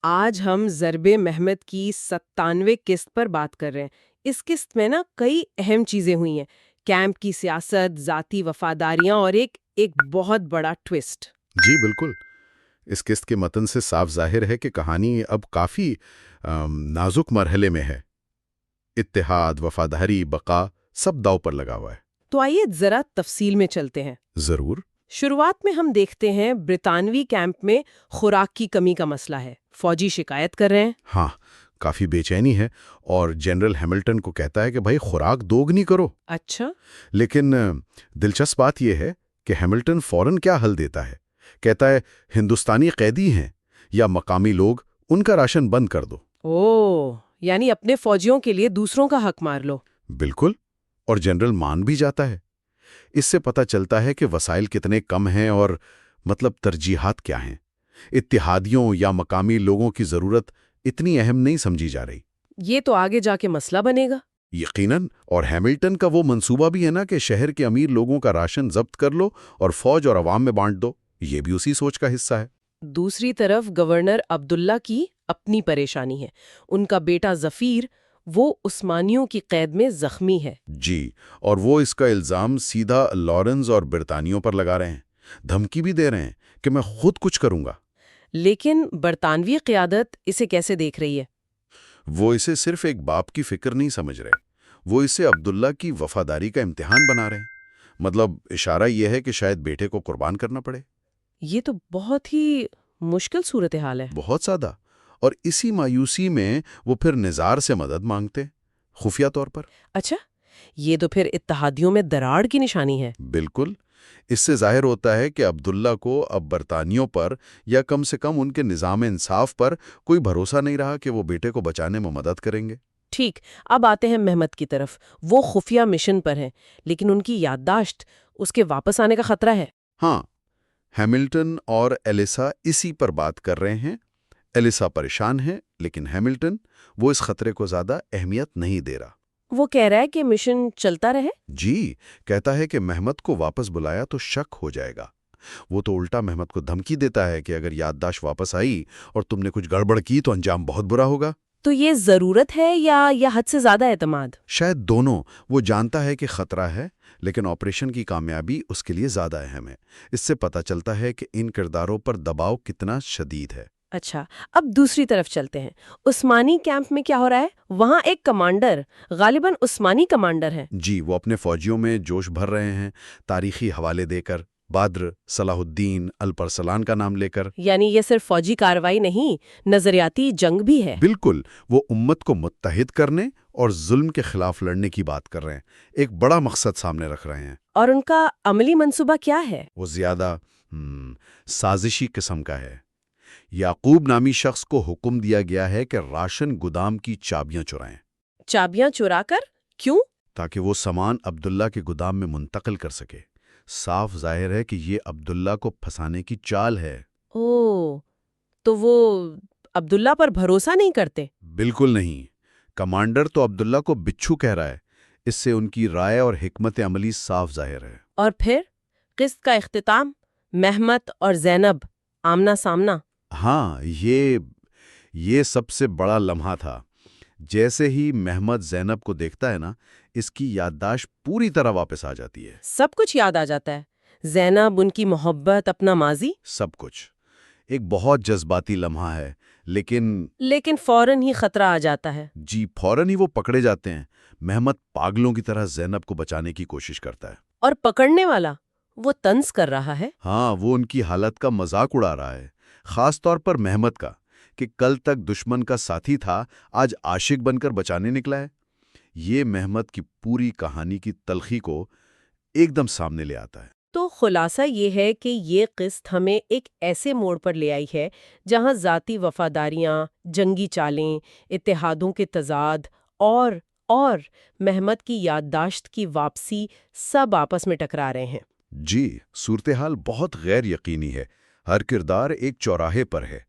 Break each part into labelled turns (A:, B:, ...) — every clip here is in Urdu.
A: آج ہم ضرب محمد کی 97 قسط پر بات کر رہے ہیں۔ اس قسط میں کئی اہم چیزیں ہوئی ہیں: کیمپ کی سیاست، ذاتی وفاداریاں اور ایک بہت بڑا ٹویسٹ۔
B: جی بالکل، اس قسط کے متن سے صاف ظاہر ہے کہ کہانی اب کافی نازک مرحلے میں ہے۔ اتحاد، وفاداری، بقا سب داؤ پر لگا ہوا ہے۔
A: تو آئیے ذرا تفصیل میں چلتے ہیں۔
B: ضرور۔
A: شروعات میں ہم دیکھتے ہیں برطانوی کیمپ میں خوراک کی کمی کا مسئلہ ہے۔ فوجی شکایت کر رہے ہیں۔
B: ہاں، کافی بے چینی ہے اور جنرل ہیملٹن کو کہتا ہے کہ بھائی خوراک دوگنی کرو۔
A: اچھا۔
B: لیکن دلچسپ بات یہ ہے کہ ہیملٹن فوراً کیا حل دیتا ہے؟ کہتا ہے ہندوستانی قیدی ہیں یا مقامی لوگ، ان کا راشن بند کر دو۔
A: یعنی اپنے فوجیوں کے لیے دوسروں کا حق مار لو۔
B: بالکل، اور جنرل مان بھی جاتا ہے۔ اس سے پتہ چلتا ہے کہ وسائل کتنے کم ہیں اور ترجیحات کیا ہیں۔ اتحادیوں یا مقامی لوگوں کی ضرورت اتنی اہم نہیں سمجھی جا رہی۔
A: یہ تو آگے جا کے مسئلہ بنے گا۔
B: یقیناً، اور ہیملٹن کا وہ منصوبہ بھی ہے نا کہ شہر کے امیر لوگوں کا راشن ضبط کر لو اور فوج اور عوام میں بانٹ دو، یہ بھی اسی سوچ کا حصہ ہے۔
A: دوسری طرف گورنر عبداللہ کی اپنی پریشانی ہے۔ ان کا بیٹا ظفیر، وہ عثمانیوں کی قید میں زخمی ہے۔
B: جی، اور وہ اس کا الزام سیدھا لارنس اور برطانیوں پر لگا رہے ہیں، دھمکی بھی دے رہے ہیں کہ میں خود کچھ کروں گا۔
A: لیکن برطانوی قیادت اسے کیسے دیکھ رہی ہے؟
B: وہ اسے صرف ایک باپ کی فکر نہیں سمجھ رہے، وہ اسے عبداللہ کی وفاداری کا امتحان بنا رہے ہیں۔ اشارہ یہ ہے کہ شاید بیٹے کو قربان کرنا پڑے۔
A: یہ تو بہت ہی مشکل صورتحال ہے۔
B: بہت سادہ، اور اسی مایوسی میں وہ پھر نزار سے مدد مانگتے، خفیہ طور پر۔
A: اچھا، یہ تو پھر اتحادیوں میں دراڑ کی نشانی ہے۔
B: بالکل، اس سے ظاہر ہوتا ہے کہ عبداللہ کو اب برطانیوں پر یا کم سے کم ان کے نظام انصاف پر کوئی بھروسہ نہیں رہا کہ وہ بیٹے کو بچانے میں مدد کریں گے۔
A: ٹھیک، اب آتے ہیں محمد کی طرف۔ وہ خفیہ مشن پر ہیں، لیکن ان کی یادداشت، اس کے واپس آنے کا خطرہ ہے۔
B: ہاں، ہیملٹن اور ایلیسا اسی پر بات کر رہے ہیں۔ ایلیسا پریشان ہے، لیکن ہیملٹن وہ اس خطرے کو زیادہ اہمیت نہیں دے رہا۔
A: وہ کہہ رہا ہے کہ مشن چلتا رہے۔
B: جی، کہتا ہے کہ محمد کو واپس بلایا تو شک ہو جائے گا۔ وہ تو الٹا محمد کو دھمکی دیتا ہے کہ اگر یادداشت واپس آئی اور تم نے کچھ گڑبڑ کی تو انجام بہت برا ہوگا۔
A: تو یہ ضرورت ہے یا حد سے زیادہ اعتماد؟
B: شاید دونوں۔ وہ جانتا ہے کہ خطرہ ہے، لیکن آپریشن کی کامیابی اس کے لیے زیادہ اہم ہے۔ اس سے پتہ چلتا ہے کہ ان کرداروں پر دباؤ کتنا شدید ہے۔
A: اچھا، اب دوسری طرف چلتے ہیں۔ عثمانی کیمپ میں کیا ہو رہا ہے؟ وہاں ایک کمانڈر، غالباً عثمانی کمانڈر ہے۔
B: جی، وہ اپنے فوجیوں میں جوش بھر رہے ہیں، تاریخی حوالے دے کر، بادر، صلاح الدین، الپرسلان کا نام لے کر۔
A: یعنی یہ صرف فوجی کارروائی نہیں، نظریاتی جنگ بھی ہے۔
B: بالکل، وہ امت کو متحد کرنے اور ظلم کے خلاف لڑنے کی بات کر رہے ہیں، ایک بڑا مقصد سامنے رکھ رہے ہیں۔
A: اور ان کا عملی منصوبہ کیا ہے؟
B: وہ زیادہ سازشی قسم کا ہے۔ یعقوب نامی شخص کو حکم دیا گیا ہے کہ راشن گودام کی چابیاں چرائیں۔
A: چابیاں چرا کر؟ کیوں؟
B: تاکہ وہ سامان عبداللہ کے گودام میں منتقل کر سکے۔ صاف ظاہر ہے کہ یہ عبداللہ کو پھنسانے کی چال ہے۔
A: تو وہ عبداللہ پر بھروسہ نہیں کرتے؟
B: بالکل نہیں۔ کمانڈر تو عبداللہ کو بچھو کہہ رہا ہے۔ اس سے ان کی رائے اور حکمت عملی صاف ظاہر ہے۔
A: اور پھر قسط کا اختتام، محمد اور زینب آمنا سامنا۔
B: ہاں، یہ سب سے بڑا لمحہ تھا۔ جیسے ہی محمد زینب کو دیکھتا ہے نا، اس کی یادداشت پوری طرح واپس آ جاتی ہے۔
A: سب کچھ یاد آ جاتا ہے، زینب، ان کی محبت، اپنا ماضی،
B: سب کچھ۔ ایک بہت جذباتی لمحہ ہے، لیکن
A: فوراً ہی خطرہ آ جاتا ہے۔
B: جی، فوراً ہی وہ پکڑے جاتے ہیں۔ محمد پاگلوں کی طرح زینب کو بچانے کی کوشش کرتا ہے۔
A: اور پکڑنے والا وہ طنز کر رہا ہے۔
B: ہاں، وہ ان کی حالت کا مذاق اڑا رہا ہے، خاص طور پر محمد کا، کہ کل تک دشمن کا ساتھی تھا، آج عاشق بن کر بچانے نکلا ہے۔ یہ محمد کی پوری کہانی کی تلخی کو ایک دم سامنے لے آتا ہے۔
A: تو خلاصہ یہ ہے کہ یہ قسط ہمیں ایک ایسے موڑ پر لے آئی ہے جہاں ذاتی وفاداریاں، جنگی چالیں، اتحادوں کے تضاد اور محمد کی یادداشت کی واپسی سب آپس میں ٹکرا رہے ہیں۔
B: جی، صورتحال بہت غیر یقینی ہے۔ ہر کردار ایک چوراہے پر ہے۔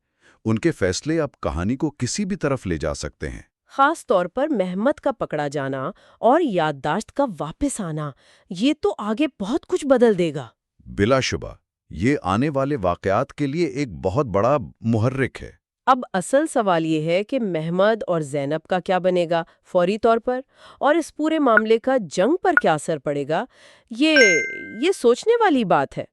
B: ان کے فیصلے اب کہانی کو کسی بھی طرف لے جا سکتے ہیں۔
A: خاص طور پر محمد کا پکڑا جانا اور یادداشت کا واپس آنا، یہ تو آگے بہت کچھ بدل دے گا۔
B: بلا شبہ، یہ آنے والے واقعات کے لیے ایک بہت بڑا محرک ہے۔
A: اب اصل سوال یہ ہے کہ محمد اور زینب کا کیا بنے گا فوری طور پر، اور اس پورے معاملے کا جنگ پر کیا اثر پڑے گا۔ یہ سوچنے والی بات ہے۔